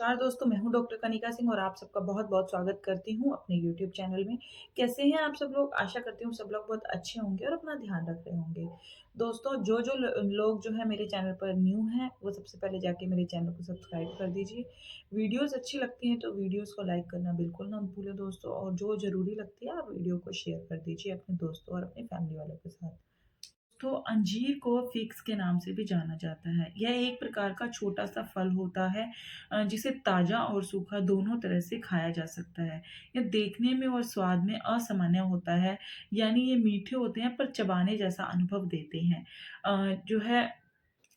नमस्कार दोस्तों, मैं हूँ डॉक्टर कनिका सिंह और आप सबका बहुत-बहुत स्वागत करती हूँ अपने यूट्यूब चैनल में। कैसे हैं आप सब लोग? आशा करती हूँ सब लोग बहुत अच्छे होंगे और अपना ध्यान रख रहे होंगे। दोस्तों, जो-जो लोग जो है मेरे चैनल पर न्यू हैं, वो सबसे पहले जाके मेरे चैनल को सब्सक्राइब कर दीजिए। वीडियोज़ अच्छी लगती हैं तो वीडियोज़ को लाइक करना बिल्कुल ना भूलें दोस्तों, और जो ज़रूरी लगती है आप वीडियो को शेयर कर दीजिए अपने दोस्तों और अपनी फैमिली वालों के साथ। तो अंजीर को फिग्स के नाम से भी जाना जाता है। यह एक प्रकार का छोटा-सा फल होता है जिसे ताज़ा और सूखा दोनों तरह से खाया जा सकता है। यह देखने में और स्वाद में असामान्य होता है, यानी ये मीठे होते हैं पर चबाने जैसा अनुभव देते हैं। जो है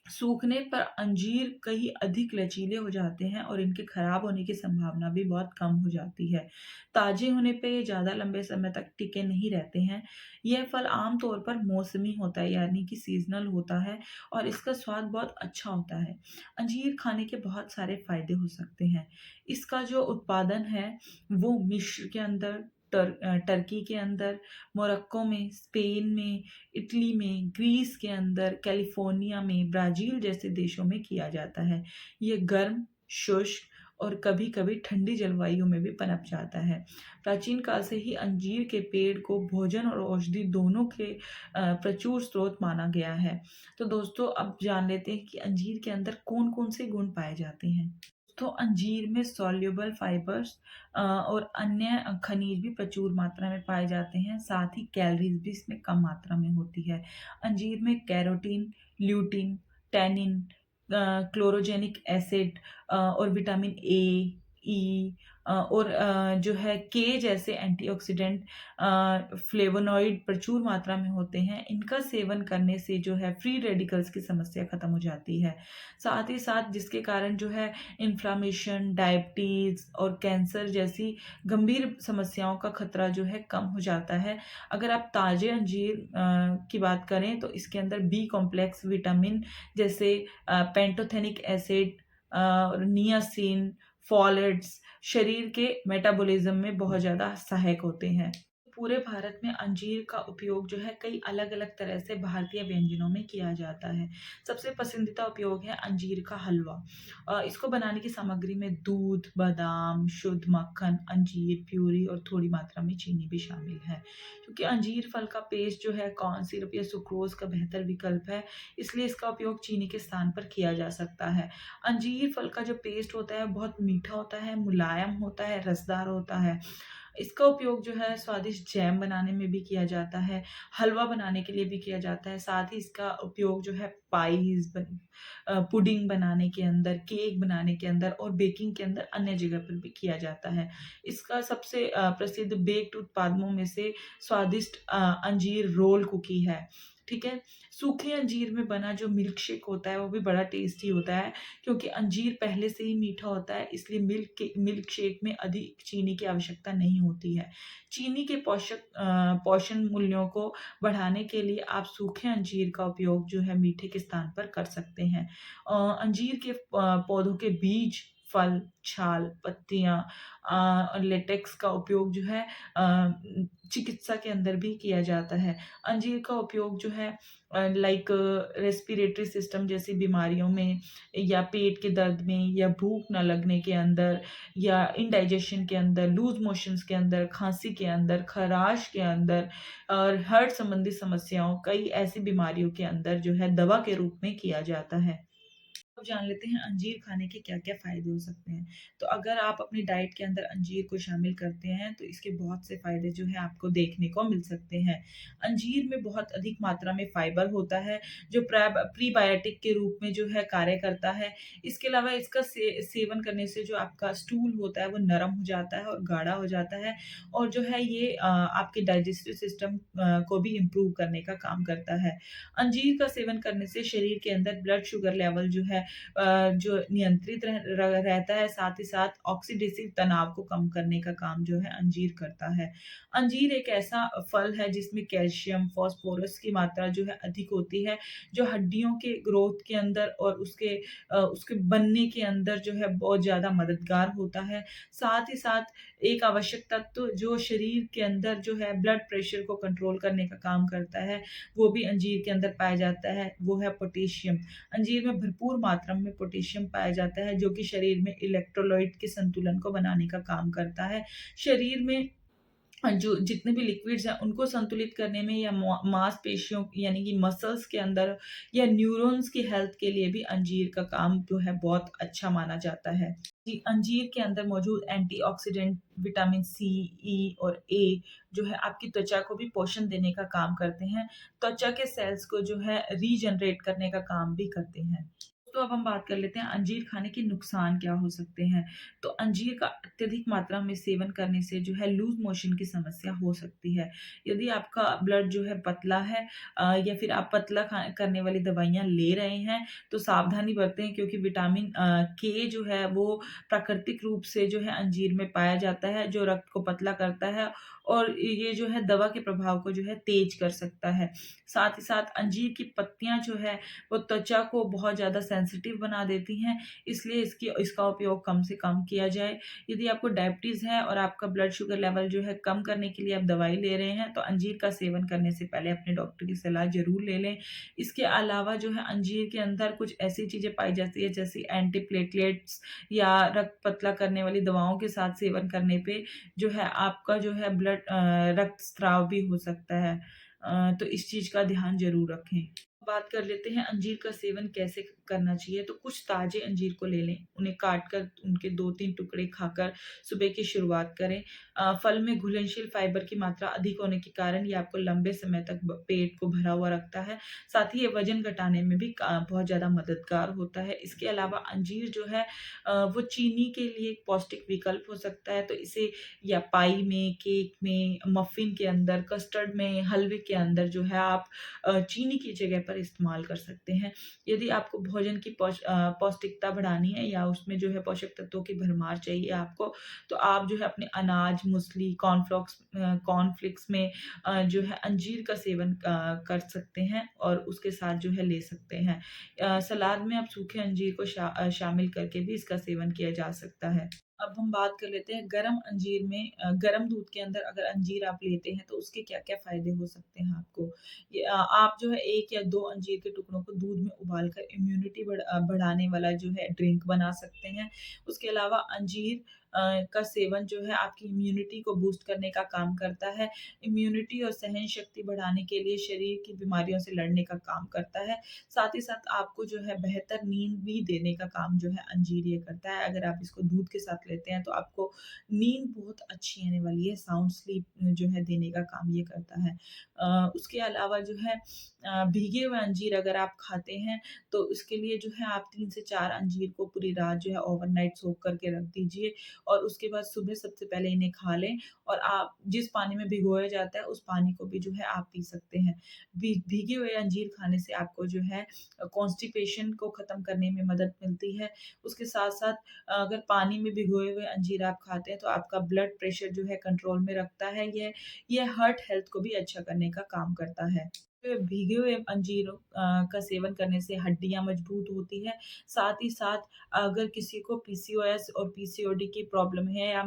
सूखने पर अंजीर कहीं अधिक लचीले हो जाते हैं और इनके खराब होने की संभावना भी बहुत कम हो जाती है। ताज़े होने पे ये ज़्यादा लंबे समय तक टिके नहीं रहते हैं। यह फल आम तौर पर मौसमी होता है, यानी कि सीज़नल होता है और इसका स्वाद बहुत अच्छा होता है। अंजीर खाने के बहुत सारे फ़ायदे हो सकते हैं। इसका जो उत्पादन है वो मिस्र के अंदर, टर्की के अंदर, मोरक्को में, स्पेन में, इटली में, ग्रीस के अंदर, कैलिफ़ोर्निया में, ब्राज़ील जैसे देशों में किया जाता है। ये गर्म, शुष्क और कभी-कभी ठंडी जलवायु में भी पनप जाता है। प्राचीन काल से ही अंजीर के पेड़ को भोजन और औषधि दोनों के प्रचुर स्रोत माना गया है। तो दोस्तों, अब जान लेते हैं कि अंजीर के अंदर कौन-कौन से गुण पाए जाते हैं। तो अंजीर में सॉल्युबल फाइबर्स और अन्य खनिज भी प्रचुर मात्रा में पाए जाते हैं, साथ ही कैलोरीज़ भी इसमें कम मात्रा में होती है। अंजीर में carotene, lutein, tannin, chlorogenic acid और विटामिन ए, ई और जो है के जैसे एंटीऑक्सीडेंट फ्लेवोनॉइड प्रचुर मात्रा में होते हैं। इनका सेवन करने से जो है फ्री रेडिकल्स की समस्या खत्म हो जाती है। साथ ही साथ जिसके कारण जो है इन्फ्लेमेशन, डायबिटीज़ और कैंसर जैसी गंभीर समस्याओं का खतरा जो है कम हो जाता है। अगर आप ताज़े अंजीर की बात करें तो इसके अंदर बी कॉम्प्लेक्स विटामिन जैसे पैंटोथेनिक एसिड और नियासिन, फोलेट्स शरीर के मेटाबॉलिज़्म में बहुत ज़्यादा सहायक होते हैं। पूरे भारत में अंजीर का उपयोग जो है कई अलग-अलग तरह से भारतीय व्यंजनों में किया जाता है। सबसे पसंदीदा उपयोग है अंजीर का हलवा। इसको बनाने की सामग्री में दूध, बादाम, शुद्ध मक्खन, अंजीर प्यूरी और थोड़ी मात्रा में चीनी भी शामिल है। क्योंकि अंजीर फल का पेस्ट जो है कॉर्न सिरप या सुक्रोज़ का बेहतर विकल्प है, इसलिए इसका उपयोग चीनी के स्थान पर किया जा सकता है। अंजीर फल का जो पेस्ट होता है बहुत मीठा होता है, मुलायम होता है, रसदार होता है। इसका उपयोग जो है स्वादिष्ट जैम बनाने में भी किया जाता है, हलवा बनाने के लिए भी किया जाता है, साथ ही इसका उपयोग जो है पुडिंग बनाने के अंदर, केक बनाने के अंदर और बेकिंग के अंदर अन्य जगह पर भी किया जाता है। इसका सबसे प्रसिद्ध बेक्ड उत्पादों में से स्वादिष्ट अंजीर रोल कुकी है, ठीक है? सूखे अंजीर में बना जो मिल्क शेक होता है, वो भी बड़ा टेस्टी होता है, क्योंकि अंजीर पहले से ही मीठा होता है, इसलिए मिल्क शेक में अधिक चीनी की आवश्यकता नहीं होती है। चीनी के पोषण मूल्यों को बढ़ाने के लिए आप सूखे अंजीर का उपयोग जो है मीठे के स्थान पर कर सकते हैं। अंजीर के पौधों के बीज, फल, छाल, पत्तियाँ और लेटेक्स का उपयोग जो है चिकित्सा के अंदर भी किया जाता है। अंजीर का उपयोग जो है लाइक रेस्पिरेटरी सिस्टम जैसी बीमारियों में या पेट के दर्द में या भूख ना लगने के अंदर या इंडाइजेशन के अंदर, लूज़ मोशंस के अंदर, खाँसी के अंदर, ख़राश के अंदर और हार्ट संबंधी समस्याओं, कई ऐसी बीमारियों के अंदर जो है दवा के रूप में किया जाता है। अब जान लेते हैं अंजीर खाने के क्या-क्या फ़ायदे हो सकते हैं। तो अगर आप अपनी डाइट के अंदर अंजीर को शामिल करते हैं, तो इसके बहुत से फ़ायदे जो हैं आपको देखने को मिल सकते हैं। अंजीर में बहुत अधिक मात्रा में फ़ाइबर होता है, जो प्रीबायोटिक के रूप में जो है कार्य करता है। इसके अलावा इसका सेवन करने से जो आपका स्टूल होता है, वो नरम हो जाता है और गाढ़ा हो जाता है और जो है ये आपके डाइजेस्टिव सिस्टम को भी इम्प्रूव करने का काम करता है। अंजीर का सेवन करने से शरीर के अंदर ब्लड शुगर लेवल जो है जो नियंत्रित रहता है, साथ ही साथ ऑक्सीडेसिव तनाव को कम करने का काम जो है अंजीर करता है। अंजीर एक ऐसा फल है जिसमें कैल्शियम, फास्फोरस की मात्रा जो है अधिक होती है, जो हड्डियों के ग्रोथ के अंदर और उसके बनने के अंदर जो है बहुत ज़्यादा मददगार होता है। साथ ही साथ एक आवश्यक तत्व जो शरीर के अंदर जो है ब्लड प्रेशर को कंट्रोल करने का काम करता है, वो भी अंजीर के अंदर पाया जाता है, वो है पोटेशियम। अंजीर में भरपूर मात्रा में पोटेशियम पाया जाता है, जो कि शरीर में इलेक्ट्रोलाइट के संतुलन को बनाने का काम करता है। शरीर में जो जितने भी लिक्विड्स हैं उनको संतुलित करने में या मांसपेशियों यानी कि मसल्स के अंदर या न्यूरॉन्स की हेल्थ के लिए भी अंजीर का काम जो है बहुत अच्छा माना जाता है। जी, अंजीर के अंदर मौजूद एंटीऑक्सीडेंट विटामिन सी, ई और ए जो है आपकी त्वचा को भी पोषण देने का काम करते हैं। त्वचा के सेल्स को जो है रीजनरेट करने का काम भी करते हैं। तो अब हम बात कर लेते हैं अंजीर खाने के नुकसान क्या हो सकते हैं। तो अंजीर का अत्यधिक मात्रा में सेवन करने से जो है लूज़ मोशन की समस्या हो सकती है। यदि आपका ब्लड जो है पतला है या फिर आप पतला करने वाली दवाइयाँ ले रहे हैं, तो सावधानी बरतें क्योंकि विटामिन के जो है वो प्राकृतिक रूप से जो है अंजीर में पाया जाता है, जो रक्त को पतला करता है और ये जो है दवा के प्रभाव को जो है तेज़ कर सकता है। साथ ही साथ अंजीर की पत्तियाँ जो है वो त्वचा को बहुत ज़्यादा सेंसिटिव बना देती हैं, इसलिए इसका उपयोग कम से कम किया जाए। यदि आपको डायबिटीज़ है और आपका ब्लड शुगर लेवल जो है कम करने के लिए आप दवाई ले रहे हैं, तो अंजीर का सेवन करने से पहले अपने डॉक्टर की सलाह ज़रूर ले लें। इसके अलावा जो है अंजीर के अंदर कुछ ऐसी चीज़ें पाई जाती है जैसे एंटी प्लेटलेट्स या रक्त पतला करने वाली दवाओं के साथ सेवन करने पे जो है आपका जो है रक्तस्राव भी हो सकता है। तो इस चीज़ का ध्यान ज़रूर रखें। बात कर लेते हैं अंजीर का सेवन कैसे करना चाहिए। तो कुछ ताज़े अंजीर को ले लें, उन्हें काट कर उनके 2-3 टुकड़े खाकर सुबह की शुरुआत करें। फल में घुलनशील फाइबर की मात्रा अधिक होने के कारण ये आपको लंबे समय तक पेट को भरा हुआ रखता है। साथ ही ये वज़न घटाने में भी बहुत ज़्यादा मददगार होता है। इसके अलावा अंजीर जो है वो चीनी के लिए एक पौष्टिक विकल्प हो सकता है, तो इसे या पाई में, केक में, मफ़िन के अंदर, कस्टर्ड में, हलवे के अंदर जो है आप चीनी की जगह पर इस्तेमाल कर सकते हैं। यदि आपको भोजन की पौष्टिकता बढ़ानी है या उसमें जो है पोषक तत्वों की भरमार चाहिए आपको, तो आप जो है अपने अनाज, मूसली, कॉर्नफ्लेक्स में जो है अंजीर का सेवन कर सकते हैं और उसके साथ जो है ले सकते हैं। सलाद में आप सूखे अंजीर को शामिल करके भी इसका सेवन किया जा सकता है। अब हम बात कर लेते हैं गरम अंजीर में गरम दूध के अंदर अगर अंजीर आप लेते हैं तो उसके क्या-क्या फ़ायदे हो सकते हैं आपको। आप जो है 1 या 2 अंजीर के टुकड़ों को दूध में उबाल कर इम्यूनिटी बढ़ाने वाला जो है ड्रिंक बना सकते हैं। उसके अलावा अंजीर का सेवन जो है आपकी इम्यूनिटी को बूस्ट करने का काम करता है। इम्यूनिटी और सहन शक्ति बढ़ाने के लिए शरीर की बीमारियों से लड़ने का काम करता है। साथ ही साथ आपको जो है बेहतर नींद भी देने का काम जो है अंजीर ये करता है। अगर आप इसको दूध के साथ लेते हैं तो आपको नींद बहुत अच्छी आने वाली है, साउंड स्लीप जो है देने का काम ये करता है। उसके अलावा जो है भीगे हुए अंजीर अगर आप खाते हैं तो उसके लिए जो है आप 3 से 4 अंजीर को पूरी रात जो है ओवरनाइट सोक करके रख दीजिए और उसके बाद सुबह सबसे पहले इन्हें खा लें और आप जिस पानी में भिगोया जाता है उस पानी को भी जो है आप पी सकते हैं। भीगे हुए अंजीर खाने से आपको जो है कॉन्स्टिपेशन को ख़त्म करने में मदद मिलती है। उसके साथ-साथ अगर पानी में भिगोए हुए अंजीर आप खाते हैं तो आपका ब्लड प्रेशर जो है कंट्रोल में रखता है। ये हार्ट हेल्थ को भी अच्छा करने का काम करता है। भीगे हुए अंजीरों का सेवन करने से हड्डियाँ मजबूत होती है। साथ ही साथ अगर किसी को पीसीओएस और पीसीओडी की प्रॉब्लम है या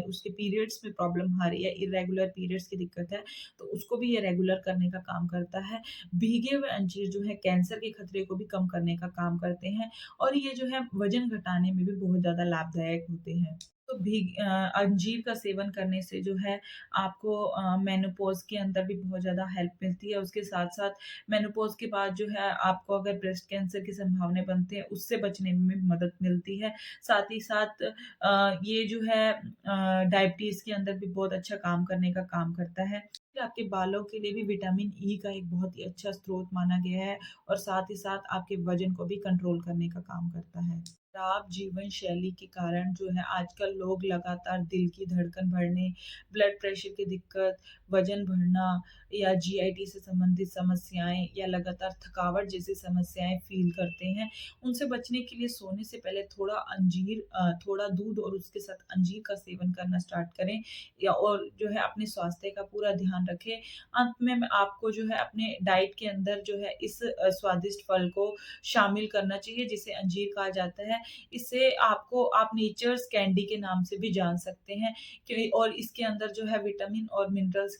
उसके पीरियड्स में प्रॉब्लम आ रही है, इर्रेगुलर पीरियड्स की दिक्कत है, तो उसको भी ये रेगुलर करने का काम करता है। भीगे हुए अंजीर जो है कैंसर के खतरे को भी कम करने का काम करते हैं और ये जो है वज़न घटाने में भी बहुत ज़्यादा लाभदायक होते हैं। तो अंजीर का सेवन करने से जो है आपको मेनोपॉज़ के अंदर भी बहुत ज़्यादा हेल्प मिलती है। उसके साथ-साथ मेनोपॉज़ के बाद जो है आपको अगर ब्रेस्ट कैंसर की संभावनाएँ बनती हैं, उससे बचने में भी मदद मिलती है। साथ ही साथ ये जो है डायबिटीज़ के अंदर भी बहुत अच्छा काम करने का काम करता है। फिर आपके बालों के लिए भी विटामिन ई का एक बहुत ही अच्छा स्रोत माना गया है और साथ ही साथ आपके वज़न को भी कंट्रोल करने का काम करता है। खराब जीवन शैली के कारण जो है आजकल लोग लगातार दिल की धड़कन बढ़ने, ब्लड प्रेशर की दिक्कत, वज़न बढ़ना या जीआईटी से संबंधित समस्याएँ या लगातार थकावट जैसी समस्याएँ फ़ील करते हैं। उनसे बचने के लिए सोने से पहले थोड़ा दूध और उसके साथ अंजीर का सेवन करना स्टार्ट करें या और जो है अपने स्वास्थ्य का पूरा ध्यान रखें। अंत में मैं आपको जो है अपने डाइट के अंदर जो है इस स्वादिष्ट फल को शामिल करना चाहिए जिसे अंजीर कहा जाता है। इसे आपको आप नेचर्स कैंडी के नाम से भी जान सकते हैं कि और इसके अंदर जो है विटामिन और मिनरल्स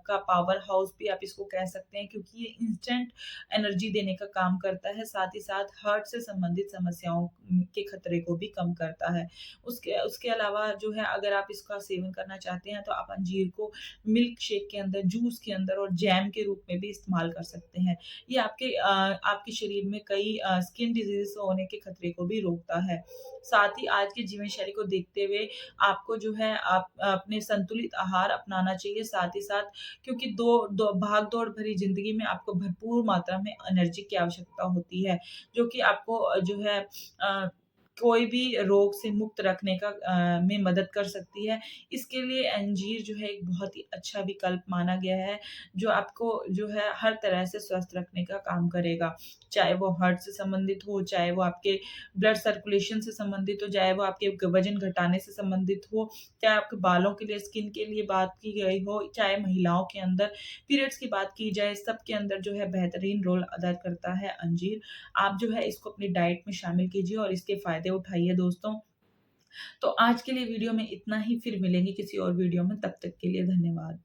का पावर हाउस भी आप इसको कह सकते हैं, क्योंकि ये इंस्टेंट एनर्जी देने का काम करता है, साथ ही साथ हार्ट से संबंधित समस्याओं के खतरे को भी कम करता है। उसके उसके अलावा जो है अगर आप इसका सेवन करना चाहते हैं तो आप अंजीर को मिल्क शेक के अंदर, जूस के अंदर और जैम के रूप में भी इस्तेमाल कर सकते हैं। ये आपके शरीर में कई स्किन डिजीज़ होने के खतरे को भी रोकता है। साथ ही आज की जीवन शैली को देखते हुए आपको जो है आप अपने संतुलित आहार अपनाना चाहिए, साथ ही साथ क्योंकि दो दो भाग-दौड़ भरी ज़िंदगी में आपको भरपूर मात्रा में एनर्जी की आवश्यकता होती है, जो कि आपको जो है कोई भी रोग से मुक्त रखने में मदद कर सकती है। इसके लिए अंजीर जो है एक बहुत ही अच्छा विकल्प माना गया है, जो आपको जो है हर तरह से स्वस्थ रखने का काम करेगा। चाहे वो हार्ट से संबंधित हो, चाहे वो आपके ब्लड सर्कुलेशन से संबंधित हो, चाहे वो आपके वज़न घटाने से संबंधित हो, चाहे आपके बालों के लिए, स्किन के लिए बात की गई हो, चाहे महिलाओं के अंदर पीरियड्स की बात की जाए, सबके अंदर जो है बेहतरीन रोल अदा करता है अंजीर। आप जो है इसको अपनी डाइट में शामिल कीजिए और इसके फ़ायदे उठाइए दोस्तों। तो आज के लिए वीडियो में इतना ही, फिर मिलेंगे किसी और वीडियो में, तब तक के लिए धन्यवाद।